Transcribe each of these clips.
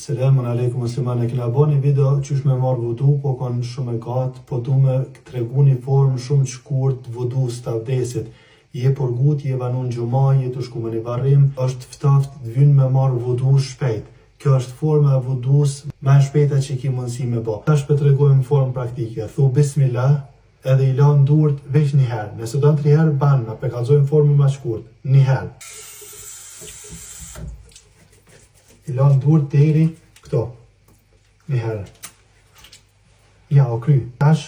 Selamun alaikum musliman, e kena bo një video qysh me marrë vudu, po kanë shumë e gatë, po du me tregu një formë shumë të shkurt vudus të avdesit. Je përgut, je banun gjuma, je të shku me një varrim, është ftaft të vynë me marrë vudu shpejt. Kjo është forma e vudus me shpejta që ki mundësi me bo. Tash për të regojmë formë praktike. Thu bismillah, edhe i lanë durët veç një herë. Nëse do në 3 herë, banë, pe kalzojmë formë ma shkurt. Një herë. I lanë durët deri këto. Një herë. Ja, o kry. Tash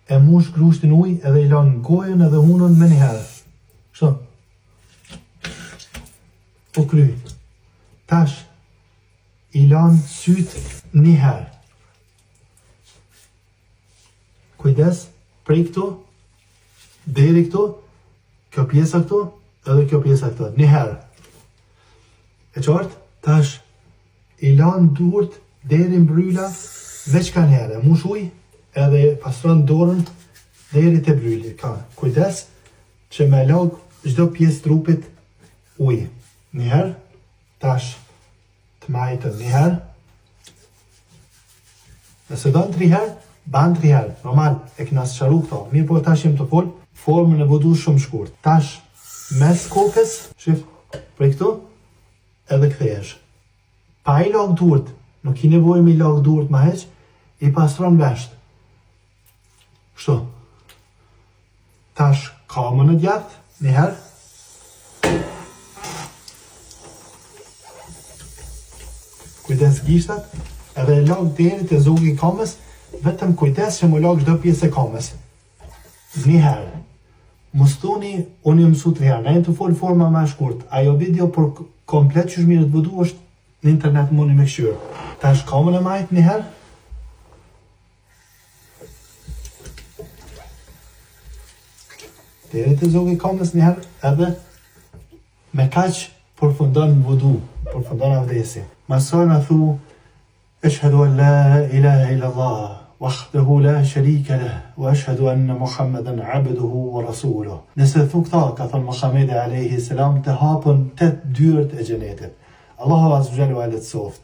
e mush grushtin uj edhe i lanë gojën edhe hunën me një herë. Kështu. O kry. Tash i lanë sytë një herë. Kujdes, prej këto, deri këto, kjo pjesa këto, edhe kjo pjesa këto. Një herë. E qartë, tash i lanë durët deri mbryla veç kanë herë. Mush uj edhe pastron dorën deri te bryli. Kujdes që me lagë çdo pjesë trupit uj. Një herë, tash të majtën një herë. Nëse do në 3 herë, banë 3 herë. Normal, e këna së qaru këto. Mirë po tash jem të folë, formën e vudu shumë shkurt. Tash, mes kokës, shif, prej këtu, edhe kthejesh. Pa i lagë durët, nuk i nevojë me i lagë durët ma heq, i pastron vesht. Kështu. Tash, kamën e djathë, një herë. Kujdes gishtat, edhe e lagë deri të zogi i kamës, vetëm kujdes që më lagë çdo pjesë e kamës. Një herë. Mustuni, unë jë mësu 3 herë, na jenë të folë forma ma shkurt. Ajo video për komplet që shmirët vudu është në internet mundi me këshyrë. Tash kamën e majtë një herë. Deri të zogi i kamës një herë, edhe me kaq përfundon vudu, përfundon avdesi. Masoj në thu, Eshhedu an la ilaha illallah, wahdahu la sharika lah, wa ashhadu anna Muhammeden abduhu wa rasuluh. Nëse thu këta, ka thënë Muhammedi alayhi salam, të hapën 8 dyert e xhenetit. Allahu azza wa jalla soft.